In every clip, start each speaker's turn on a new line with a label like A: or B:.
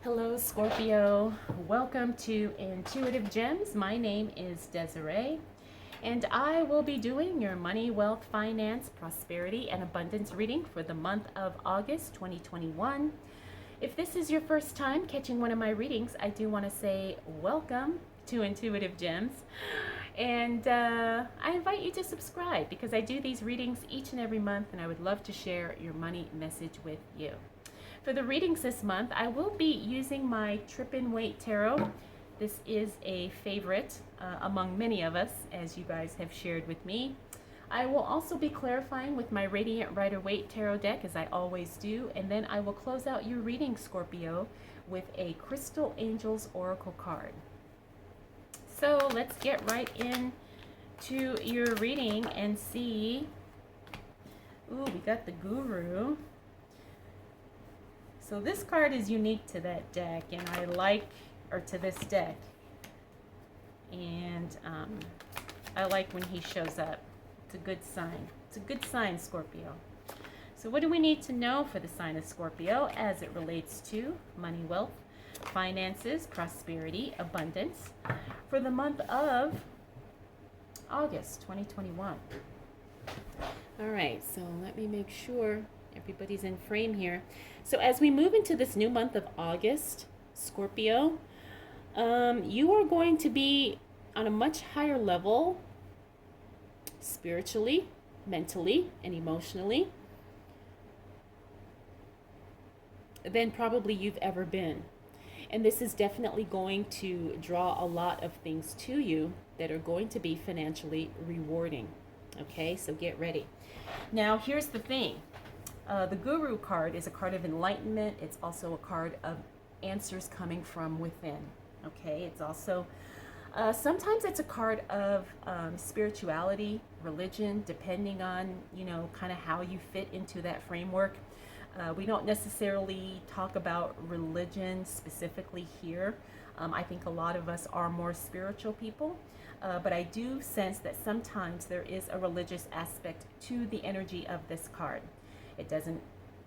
A: Hello, Scorpio. Welcome to Intuitive Gems. My name is Desiree, and I will be doing your money, wealth, finance, prosperity, and abundance reading for the month of August 2021. If this is your first time catching one of my readings, I do want to say welcome to Intuitive Gems. And I invite you to subscribe because I do these readings each and every month, and I would love to share your money message with you. For the readings this month, I will be using my Trippin Waite Tarot. This is a favorite among many of us, as you guys have shared with me. I will also be clarifying with my Radiant Rider-Waite Tarot deck, as I always do, and then I will close out your reading, Scorpio, with a Crystal Angels Oracle card. So let's get right into your reading and see. Ooh, we got the Guru. So this card is unique to that deck, and to this deck. And I like when he shows up. It's a good sign. It's a good sign, Scorpio. So what do we need to know for the sign of Scorpio as it relates to money, wealth, finances, prosperity, abundance for the month of August 2021? All right, so let me make sure everybody's in frame here. So as we move into this new month of August, Scorpio, you are going to be on a much higher level spiritually, mentally, and emotionally than probably you've ever been. And this is definitely going to draw a lot of things to you that are going to be financially rewarding. Okay, so get ready. Now, here's the thing. The Guru card is a card of enlightenment. It's also a card of answers coming from within. Okay, it's also sometimes it's a card of spirituality, religion, depending on kind of how you fit into that framework. We don't necessarily talk about religion specifically here. I think a lot of us are more spiritual people, but I do sense that sometimes there is a religious aspect to the energy of this card. It doesn't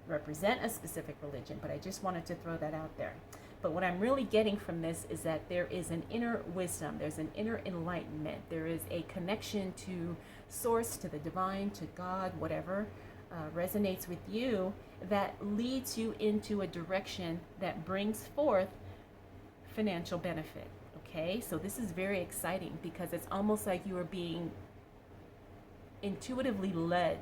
A: represent a specific religion, but I just wanted to throw that out there. But what I'm really getting from this is that there is an inner wisdom, there's an inner enlightenment, there is a connection to source, to the divine, to God, whatever resonates with you, that leads you into a direction that brings forth financial benefit. Okay, so this is very exciting because it's almost like you are being intuitively led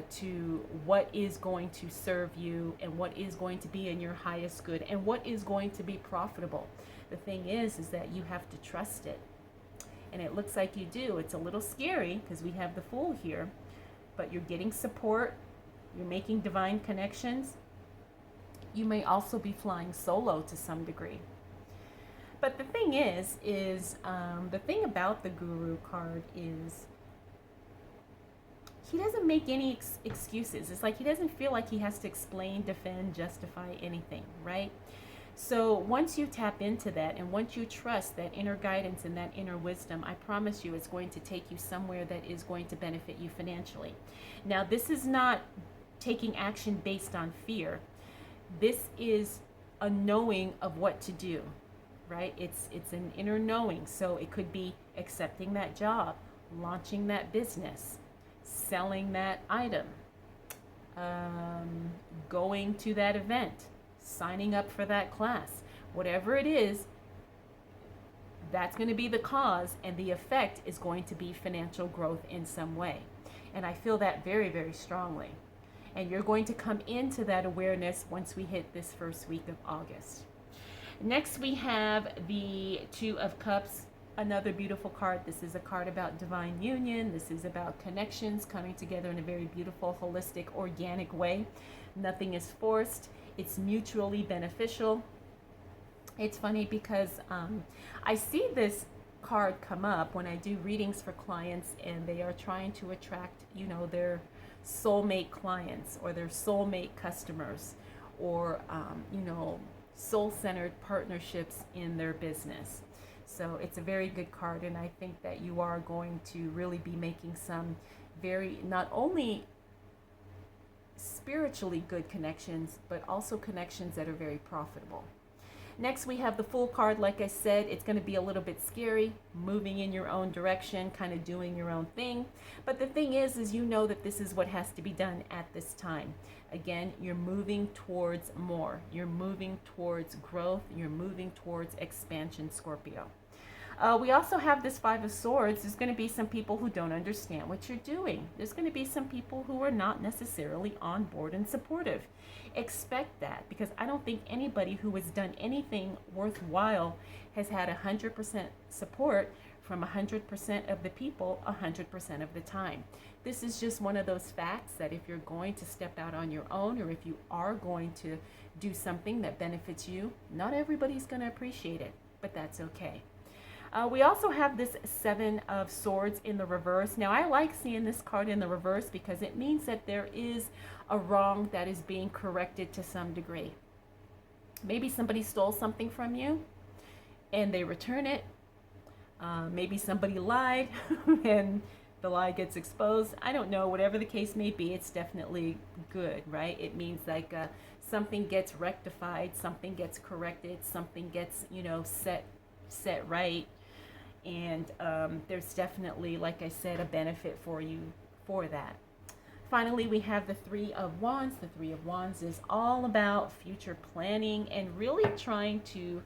A: to what is going to serve you and what is going to be in your highest good and what is going to be profitable. The thing is that you have to trust it. And it looks like you do. It's a little scary because we have the Fool here, but you're getting support. You're making divine connections. You may also be flying solo to some degree. But the thing is the thing about the Guru card is he doesn't make any excuses. It's like he doesn't feel like he has to explain, defend, justify anything, right? So once you tap into that and once you trust that inner guidance and that inner wisdom, I promise you it's going to take you somewhere that is going to benefit you financially. Now, this is not taking action based on fear. This is a knowing of what to do, right? It's an inner knowing. So it could be accepting that job, launching that business, selling that item, going to that event, signing up for that class, whatever it is, that's going to be the cause, and the effect is going to be financial growth in some way. And I feel that very, very strongly. And you're going to come into that awareness once we hit this first week of August. Next, we have the Two of Cups. Another beautiful card. This is a card about divine union. This is about connections coming together in a very beautiful, holistic, organic way. Nothing is forced. It's mutually beneficial. It's funny because I see this card come up when I do readings for clients and they are trying to attract, their soulmate clients or their soulmate customers or, soul-centered partnerships in their business. So it's a very good card, and I think that you are going to really be making some very, not only spiritually good connections, but also connections that are very profitable. Next, we have the Fool card. Like I said, it's going to be a little bit scary, moving in your own direction, kind of doing your own thing. But the thing is you know that this is what has to be done at this time. Again, you're moving towards more. You're moving towards growth. You're moving towards expansion, Scorpio. We also have this Five of Swords. There's going to be some people who don't understand what you're doing. There's going to be some people who are not necessarily on board and supportive. Expect that, because I don't think anybody who has done anything worthwhile has had 100% support from 100% of the people 100% of the time. This is just one of those facts that if you're going to step out on your own, or if you are going to do something that benefits you, not everybody's going to appreciate it, but that's okay. We also have this Seven of Swords in the reverse. Now, I like seeing this card in the reverse because it means that there is a wrong that is being corrected to some degree. Maybe somebody stole something from you and they return it. Maybe somebody lied and the lie gets exposed. I don't know. Whatever the case may be, it's definitely good, right? It means like something gets rectified, something gets corrected, something gets, set right. And there's definitely, like I said, a benefit for you for that. Finally, we have the Three of Wands. The Three of Wands is all about future planning and really trying to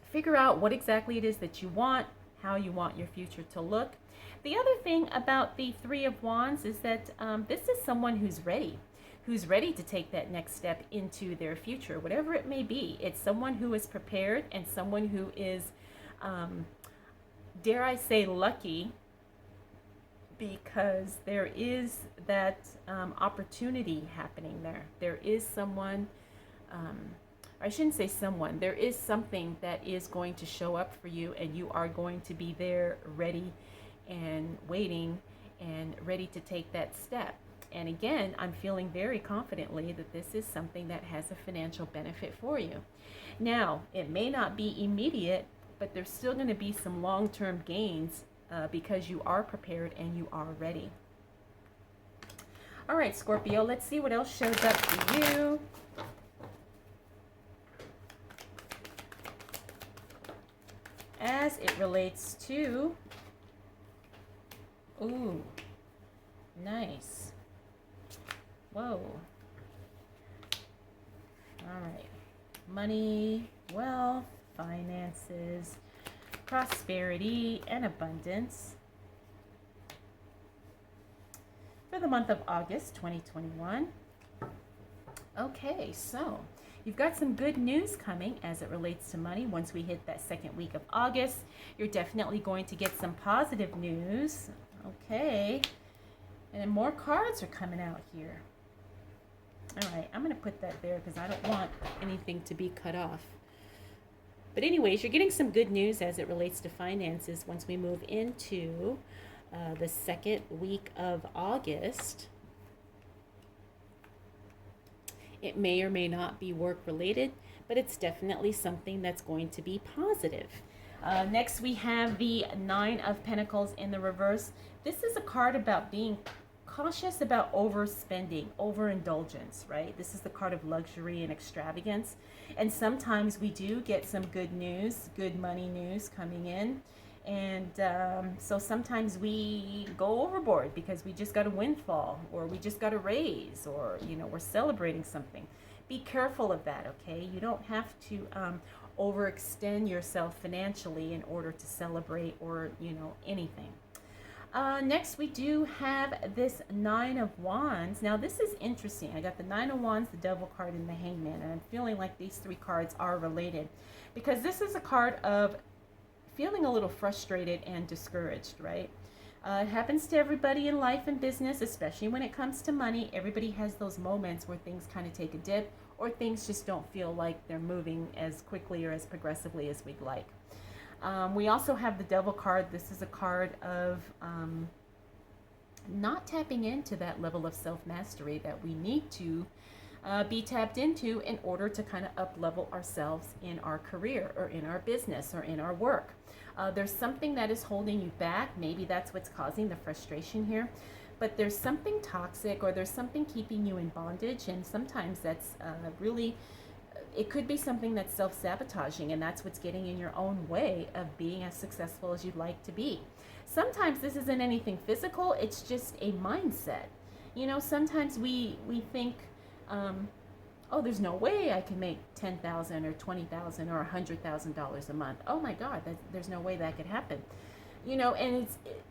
A: figure out what exactly it is that you want, how you want your future to look. The other thing about the Three of Wands is that this is someone who's ready to take that next step into their future, whatever it may be. It's someone who is prepared and someone who is, dare I say, lucky, because there is that opportunity happening there. There is someone, I shouldn't say someone, there is something that is going to show up for you, and you are going to be there ready and waiting and ready to take that step. And again, I'm feeling very confidently that this is something that has a financial benefit for you. Now, it may not be immediate, but there's still going to be some long-term gains because you are prepared and you are ready. All right, Scorpio, let's see what else shows up for you. As it relates to, ooh, nice. Whoa. All right. Money, wealth, finances, prosperity, and abundance for the month of August 2021. Okay, so you've got some good news coming as it relates to money. Once we hit that second week of August, you're definitely going to get some positive news. Okay. And then more cards are coming out here. All right, I'm going to put that there because I don't want anything to be cut off. But anyways, you're getting some good news as it relates to finances once we move into the second week of August. It may or may not be work related, but it's definitely something that's going to be positive. Next, we have the Nine of Pentacles in the reverse. This is a card about being cautious about overspending, overindulgence, right? This is the card of luxury and extravagance. And sometimes we do get some good news, good money news coming in. And so sometimes we go overboard because we just got a windfall, or we just got a raise, or, we're celebrating something. Be careful of that, okay? You don't have to overextend yourself financially in order to celebrate or, anything. Next, we do have this Nine of Wands. Now, this is interesting. I got the Nine of Wands, the Devil card, and the Hangman. And I'm feeling like these three cards are related because this is a card of feeling a little frustrated and discouraged, right? It happens to everybody in life and business, especially when it comes to money. Everybody has those moments where things kind of take a dip, or things just don't feel like they're moving as quickly or as progressively as we'd like. We also have the Devil card. This is a card of not tapping into that level of self-mastery that we need to be tapped into in order to kind of up-level ourselves in our career or in our business or in our work. There's something that is holding you back. Maybe that's what's causing the frustration here. but there's something toxic or there's something keeping you in bondage, and sometimes that's really, it could be something that's self-sabotaging, and that's what's getting in your own way of being as successful as you'd like to be. Sometimes this isn't anything physical, it's just a mindset. You know, sometimes we think, oh, there's no way I can make $10,000 or $20,000 or $100,000 a month. Oh my God, there's no way that could happen. You know, and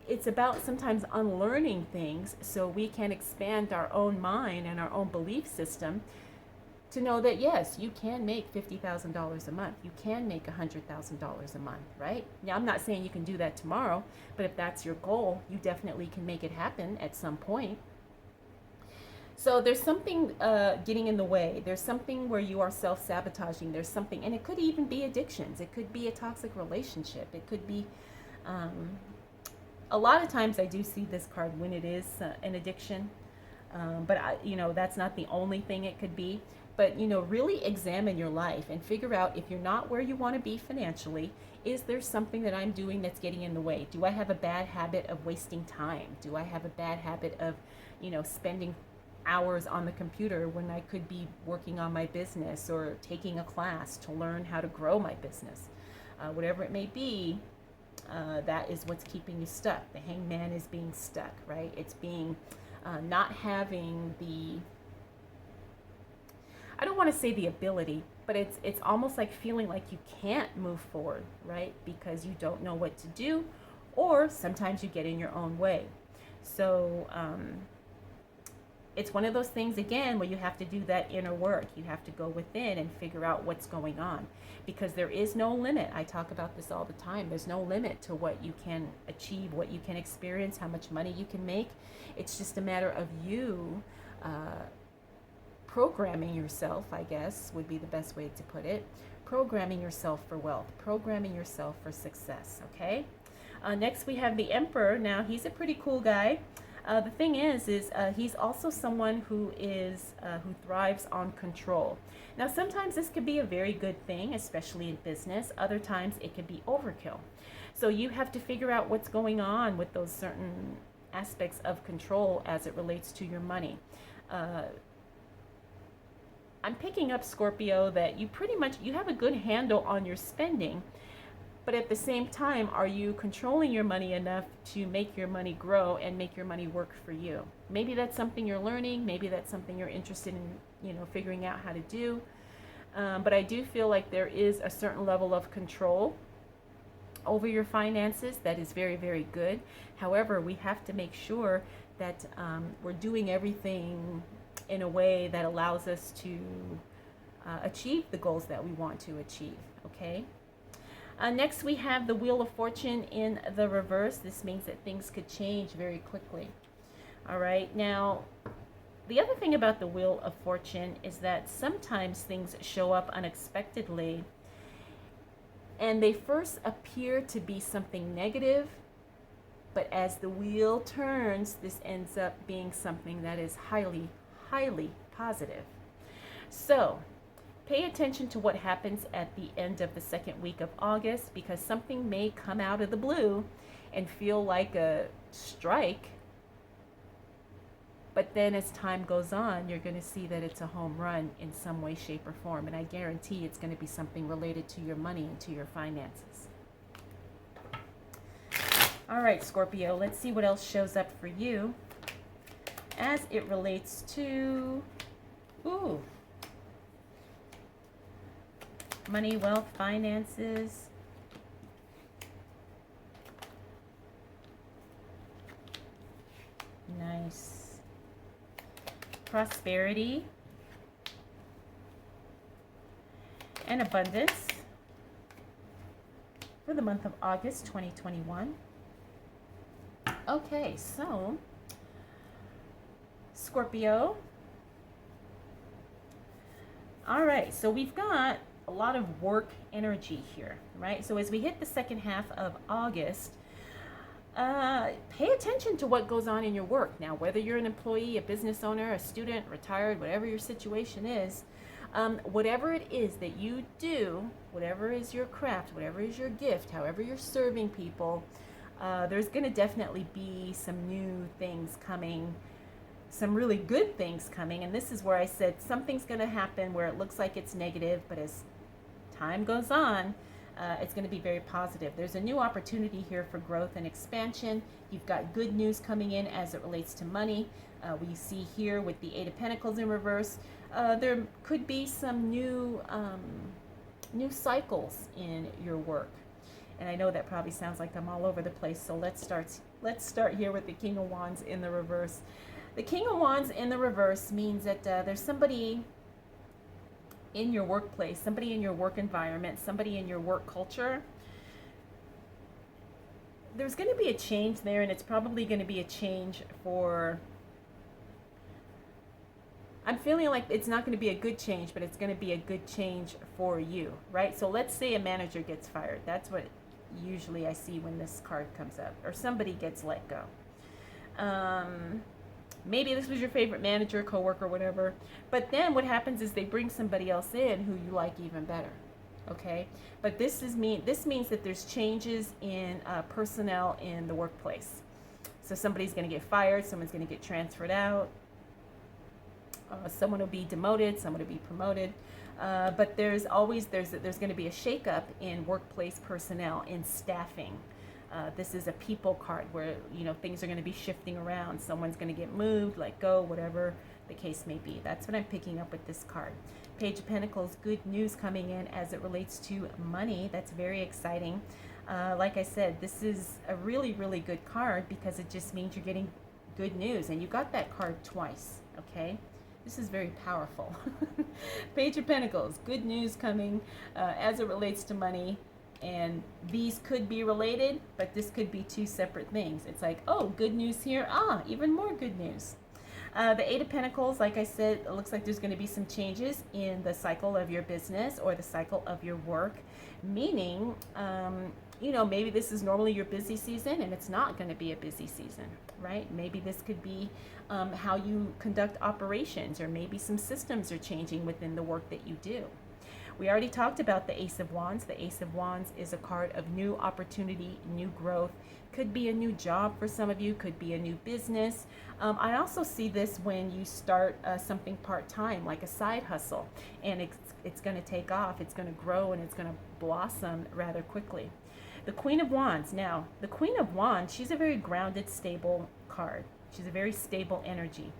A: it's about sometimes unlearning things so we can expand our own mind and our own belief system to know that yes, you can make $50,000 a month. You can make $100,000 a month, right? Now, I'm not saying you can do that tomorrow, but if that's your goal, you definitely can make it happen at some point. So there's something getting in the way. There's something where you are self-sabotaging. There's something, and it could even be addictions. It could be a toxic relationship. It could be, a lot of times I do see this card when it is an addiction, but you know, that's not the only thing it could be. But, you know, really examine your life and figure out if you're not where you want to be financially, is there something that I'm doing that's getting in the way? Do I have a bad habit of wasting time? Do I have a bad habit of, you know, spending hours on the computer when I could be working on my business or taking a class to learn how to grow my business? Whatever it may be, that is what's keeping you stuck. The hangman is being stuck, right? It's being not having the, I don't want to say the ability, but it's almost like feeling like you can't move forward, right? Because you don't know what to do, or sometimes you get in your own way. So it's one of those things, again, where you have to do that inner work. You have to go within and figure out what's going on, because there is no limit. I talk about this all the time. There's no limit to what you can achieve, what you can experience, how much money you can make. It's just a matter of you programming yourself, I guess would be the best way to put it. Programming yourself for wealth, programming yourself for success, okay? Next we have the Emperor. Now he's a pretty cool guy. The thing is he's also someone who thrives on control. Now sometimes this could be a very good thing, especially in business. Other times it could be overkill. So you have to figure out what's going on with those certain aspects of control as it relates to your money. I'm picking up, Scorpio, that you pretty much, you have a good handle on your spending, but at the same time, are you controlling your money enough to make your money grow and make your money work for you? Maybe that's something you're learning. Maybe that's something you're interested in, you know, figuring out how to do. But I do feel like there is a certain level of control over your finances that is very, very good. However, we have to make sure that we're doing everything in a way that allows us to achieve the goals that we want to achieve, okay? Next, we have the Wheel of Fortune in the reverse. This means that things could change very quickly. All right, now, the other thing about the Wheel of Fortune is that sometimes things show up unexpectedly, and they first appear to be something negative, but as the wheel turns, this ends up being something that is highly, highly positive. So pay attention to what happens at the end of the second week of August, because something may come out of the blue and feel like a strike, but then as time goes on, you're going to see that it's a home run in some way, shape, or form, and I guarantee it's going to be something related to your money and to your finances. All right, Scorpio, let's see what else shows up for you as it relates to money, wealth, finances. Nice. Prosperity and abundance for the month of August 2021. Okay, so Scorpio. All right, so we've got a lot of work energy here, right? So as we hit the second half of August, pay attention to what goes on in your work. Now, whether you're an employee, a business owner, a student, retired, whatever your situation is, whatever it is that you do, whatever is your craft, whatever is your gift, however you're serving people, There's going to definitely be some new things coming, some really good things coming. And this is where I said something's going to happen where it looks like it's negative, but as time goes on, it's going to be very positive. There's a new opportunity here for growth and expansion. You've got good news coming in as it relates to money. We see here with the Eight of Pentacles in reverse, there could be some new cycles in your work. And I know that probably sounds like I'm all over the place, so let's start here with the King of Wands in the reverse. The King of Wands in the reverse means that there's somebody in your workplace, somebody in your work environment, somebody in your work culture. There's going to be a change there, and it's probably going to be a change for... I'm feeling like it's not going to be a good change, but it's going to be a good change for you, right? So let's say a manager gets fired. That's what usually I see when this card comes up. Or somebody gets let go. Maybe this was your favorite manager, coworker, whatever. But then what happens is they bring somebody else in who you like even better. Okay? But this means that there's changes in personnel in the workplace. So somebody's going to get fired. Someone's going to get transferred out. Someone will be demoted, someone will be promoted, but there's going to be a shakeup in workplace personnel, in staffing. This is a people card where things are going to be shifting around. Someone's going to get moved, let go, whatever the case may be. That's what I'm picking up with this card. Page of Pentacles, good news coming in as it relates to money. That's very exciting. Like I said, this is a really, really good card because it just means you're getting good news, and you got that card twice. Okay. This is very powerful. Page of Pentacles, good news coming as it relates to money. And these could be related, but this could be two separate things. It's like, oh, good news here. Even more good news. The Eight of Pentacles, like I said, it looks like there's going to be some changes in the cycle of your business or the cycle of your work. Meaning, maybe this is normally your busy season and it's not going to be a busy season, right? Maybe this could be how you conduct operations, or maybe some systems are changing within the work that you do. We already talked about the Ace of Wands. The Ace of Wands is a card of new opportunity, new growth. Could be a new job for some of you, could be a new business. I also see this when you start something part-time, like a side hustle, and it's going to take off, it's going to grow, and it's going to blossom rather quickly. The Queen of Wands. Now, the Queen of Wands, she's a very grounded, stable card. She's a very stable energy.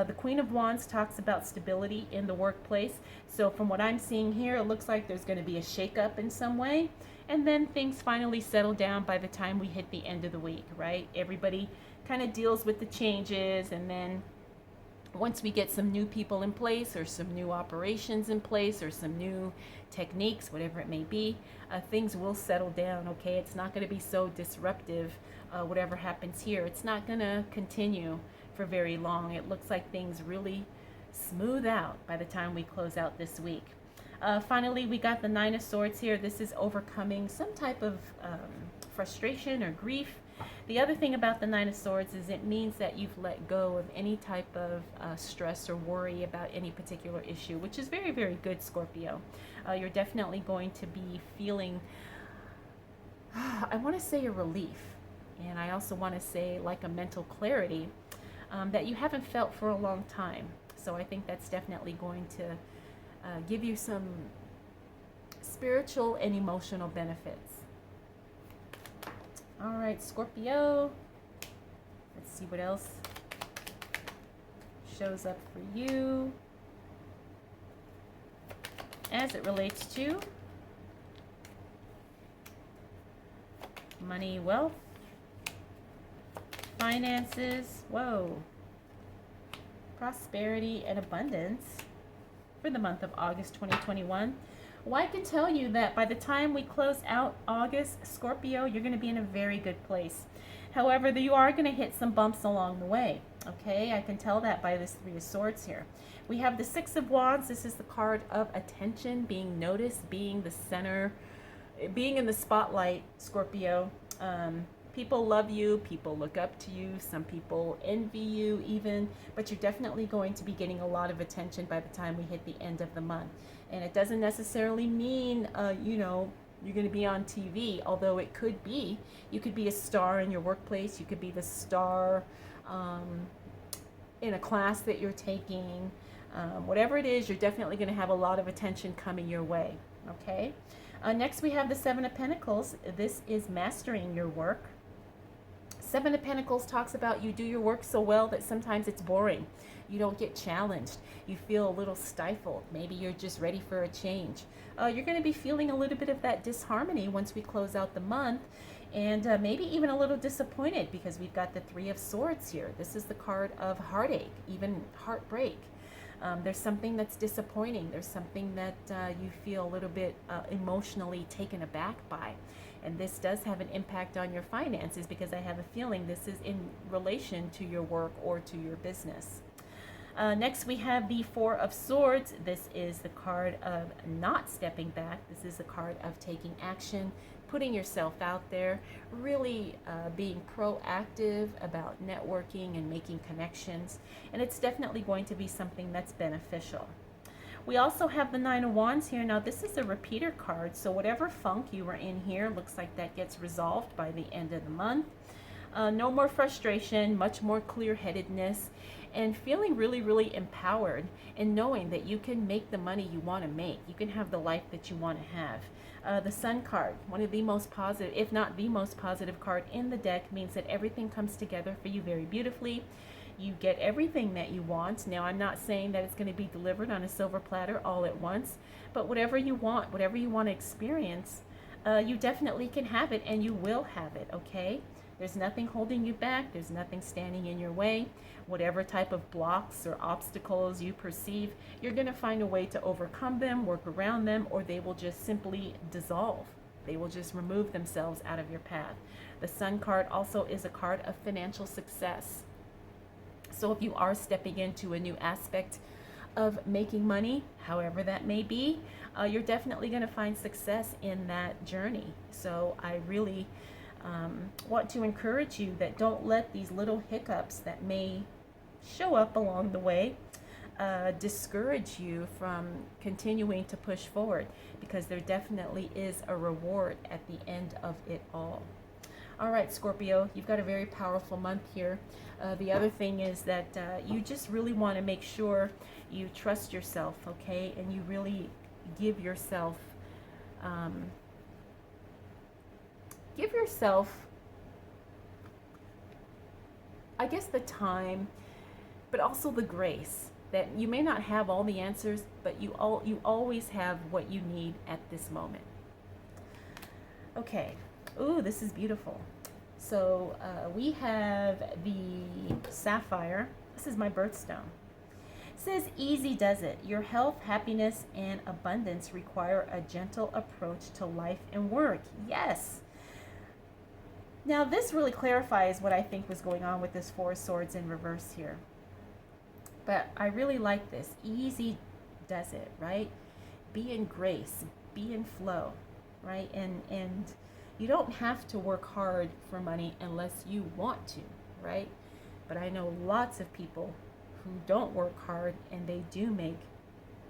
A: The Queen of Wands talks about stability in the workplace. So from what I'm seeing here, it looks like there's going to be a shakeup in some way. And then things finally settle down by the time we hit the end of the week, right? Everybody kind of deals with the changes. And then once we get some new people in place, or some new operations in place, or some new techniques, whatever it may be, things will settle down, okay? It's not going to be so disruptive. Whatever happens here, it's not going to continue for very long. It looks like things really smooth out by the time we close out this week. Finally, we got the Nine of Swords here. This is overcoming some type of frustration or grief. The other thing about the Nine of Swords is it means that you've let go of any type of stress or worry about any particular issue, which is very, very good, Scorpio. You're definitely going to be feeling, I want to say, a relief. And I also want to say like a mental clarity that you haven't felt for a long time. So I think that's definitely going to give you some spiritual and emotional benefits. All right, Scorpio. Let's see what else shows up for you as it relates to money, wealth, finances, prosperity, and abundance for the month of August 2021. Well, I can tell you that by the time we close out August, Scorpio, you're going to be in a very good place. However, you are going to hit some bumps along the way. Okay, I can tell that by this Three of Swords here. We have the Six of Wands. This is the card of attention, being noticed, being the center, being in the spotlight, Scorpio. People love you, people look up to you, some people envy you even, but you're definitely going to be getting a lot of attention by the time we hit the end of the month. And it doesn't necessarily mean, you're going to be on TV, although it could be, you could be a star in your workplace, you could be the star in a class that you're taking. Whatever it is, you're definitely going to have a lot of attention coming your way, okay? Next, we have the Seven of Pentacles. This is mastering your work. Seven of Pentacles talks about you do your work so well that sometimes it's boring. You don't get challenged. You feel a little stifled. Maybe you're just ready for a change. You're going to be feeling a little bit of that disharmony once we close out the month, and maybe even a little disappointed because we've got the Three of Swords here. This is the card of heartache, even heartbreak. There's something that's disappointing. There's something that you feel a little bit emotionally taken aback by. And this does have an impact on your finances because I have a feeling this is in relation to your work or to your business. Next, we have the Four of Swords. This is the card of not stepping back. This is the card of taking action, putting yourself out there, really being proactive about networking and making connections. And it's definitely going to be something that's beneficial. We also have the Nine of Wands here. Now, this is a repeater card, so whatever funk you were in here, looks like that gets resolved by the end of the month. No more frustration, much more clear-headedness, and feeling really, really empowered and knowing that you can make the money you want to make. You can have the life that you want to have. The Sun card, one of the most positive, if not the most positive card in the deck, means that everything comes together for you very beautifully. You get everything that you want. Now, I'm not saying that it's going to be delivered on a silver platter all at once, but whatever you want to experience, you definitely can have it, and you will have it, okay? There's nothing holding you back. There's nothing standing in your way. Whatever type of blocks or obstacles you perceive, you're going to find a way to overcome them, work around them, or they will just simply dissolve. They will just remove themselves out of your path. The Sun card also is a card of financial success. So if you are stepping into a new aspect of making money, however that may be, you're definitely going to find success in that journey. So I really want to encourage you that don't let these little hiccups that may show up along the way discourage you from continuing to push forward, because there definitely is a reward at the end of it all. All right, Scorpio, you've got a very powerful month here. The other thing is that you just really want to make sure you trust yourself, okay? And you really give yourself, I guess, the time, but also the grace that you may not have all the answers, but you always have what you need at this moment. Okay. Ooh, this is beautiful. So we have the Sapphire. This is my birthstone. It says, easy does it. Your health, happiness, and abundance require a gentle approach to life and work. Yes. Now, this really clarifies what I think was going on with this Four of Swords in reverse here. But I really like this. Easy does it, right? Be in grace. Be in flow, right? And you don't have to work hard for money unless you want to, right? But I know lots of people who don't work hard and they do make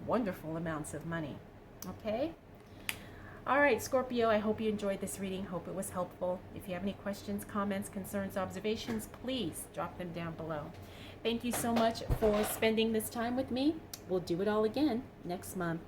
A: wonderful amounts of money, okay? All right, Scorpio, I hope you enjoyed this reading. Hope it was helpful. If you have any questions, comments, concerns, observations, please drop them down below. Thank you so much for spending this time with me. We'll do it all again next month.